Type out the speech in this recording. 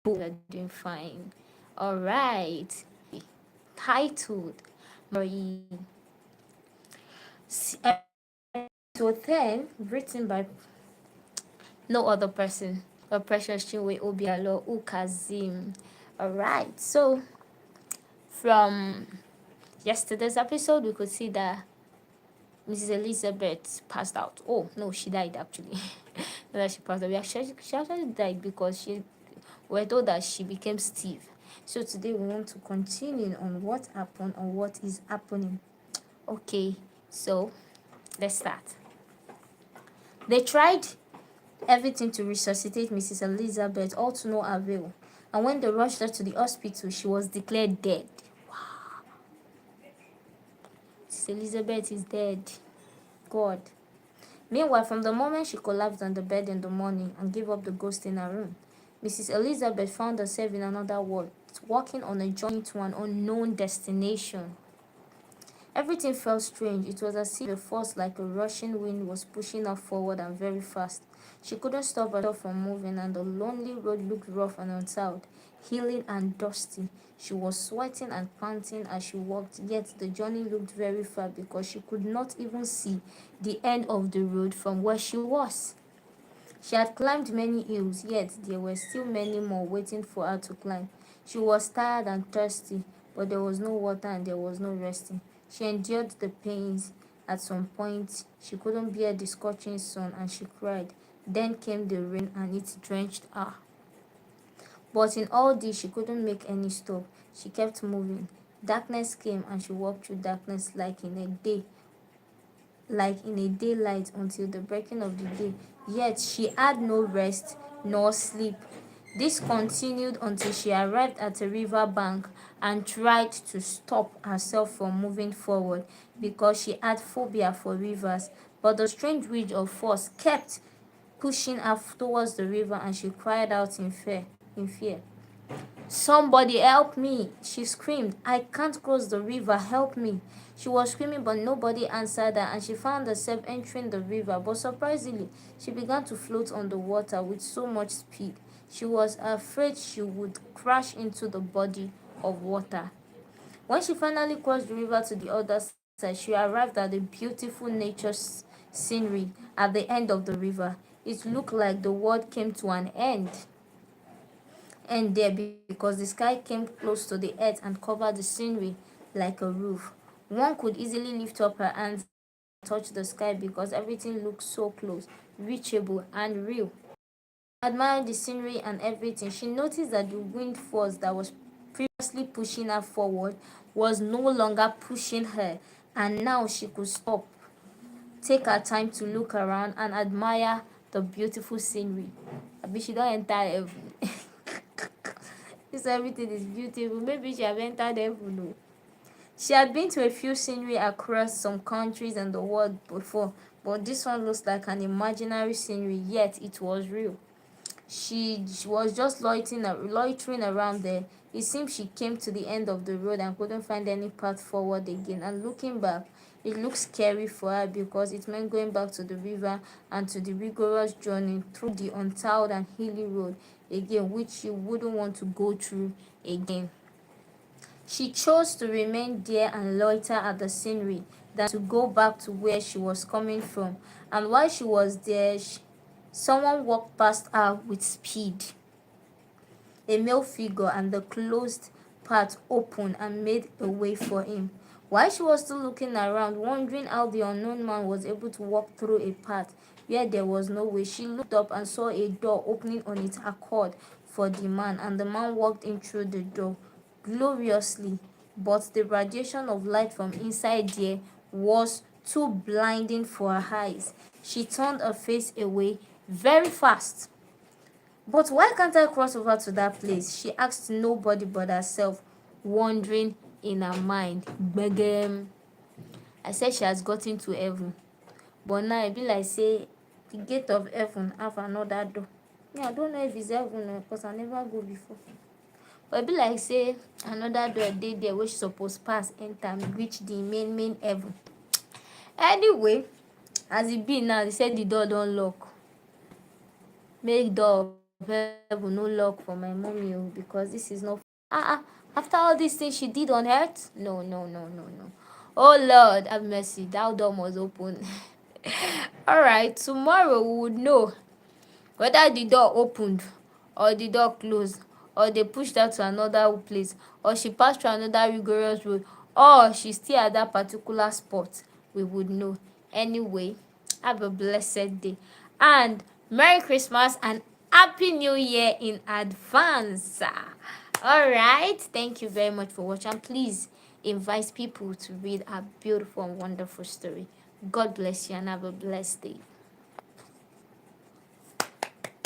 Are doing fine. All right. Titled Marie. Episode 10, written by no other person, but Precious Chinwe Obialor-Ukazim. All right. So, from yesterday's episode, we could see that Mrs. Elizabeth passed out. Oh, no, she died actually. Not that she passed out. She actually died because we're told that she became stiff. So today we want to continue on what happened or what is happening. Okay, so let's start. They tried everything to resuscitate Mrs. Elizabeth, all to no avail. And when they rushed her to the hospital, she was declared dead. Mrs. Elizabeth is dead. God. Meanwhile, from the moment she collapsed on the bed in the morning and gave up the ghost in her room, Mrs. Elizabeth found herself in another world, walking on a journey to an unknown destination. Everything felt strange. It was as if a force like a rushing wind was pushing her forward and very fast. She couldn't stop herself from moving, and the lonely road looked rough and untiled, hilly and dusty. She was sweating and panting as she walked, yet the journey looked very far because she could not even see the end of the road from where she was. She had climbed many hills, yet there were still many more waiting for her to climb. She was tired and thirsty, but there was no water and there was no resting. She endured the pains. At some point, she couldn't bear the scorching sun and she cried. Then came the rain and it drenched her. But in all this, she couldn't make any stop. She kept moving. Darkness came and she walked through darkness like in a daylight until the breaking of the day. Yet she had no rest nor sleep. This continued until she arrived at a river bank and tried to stop herself from moving forward because she had phobia for rivers. But the strange witch of force kept pushing her towards the river and she cried out in fear. Somebody help me, she screamed. I can't cross the river, help me. She was screaming but nobody answered her and she found herself entering the river, but surprisingly, she began to float on the water with so much speed. She was afraid she would crash into the body of water. When she finally crossed the river to the other side, she arrived at the beautiful nature scenery at the end of the river. It looked like the world came to an end there because the sky came close to the earth and covered the scenery like a roof. One could easily lift up her hands and touch the sky because everything looked so close, reachable, and real. Admiring the scenery and everything, she noticed that the wind force that was previously pushing her forward was no longer pushing her, and now she could stop, take her time to look around and admire the beautiful scenery. Abi she don enter heaven. This everything is beautiful. Maybe she have entered heaven. No. She had been to a few scenery across some countries in the world before, but this one looks like an imaginary scenery, yet it was real. She was just loitering around there. It seemed she came to the end of the road and couldn't find any path forward again. And looking back, it looked scary for her because it meant going back to the river and to the rigorous journey through the untiled and hilly road again, which she wouldn't want to go through again. She chose to remain there and loiter at the scenery than to go back to where she was coming from. And while she was there, someone walked past her with speed. A male figure, and the closed path opened and made a way for him. While she was still looking around, wondering how the unknown man was able to walk through a path where there was no way, she looked up and saw a door opening on its accord for the man, and the man walked in through the door gloriously, but the radiation of light from inside there was too blinding for her eyes. She turned her face away very fast. But why can't I cross over to that place? She asked nobody but herself, wondering in her mind. Begem. I said she has gotten to heaven. But now it be like say the gate of heaven have another door. Yeah, I don't know if it's heaven because I never go before. But it be like say another door dey there wey she suppose pass enter and reach the main heaven. Anyway, as e be now, they say the door don lock. Make door heaven, no luck for my mommy, because this is not after all these things she did on earth. No, no, no, no, no. Oh Lord, have mercy. That door must open. All right, tomorrow we would know whether the door opened or the door closed, or they pushed her to another place, or she passed through another rigorous road, or she's still at that particular spot. We would know. Anyway, have a blessed day and Merry Christmas and Happy New Year in advance. All right, thank you very much for watching. Please invite people to read a beautiful and wonderful story. God bless you and have a blessed day.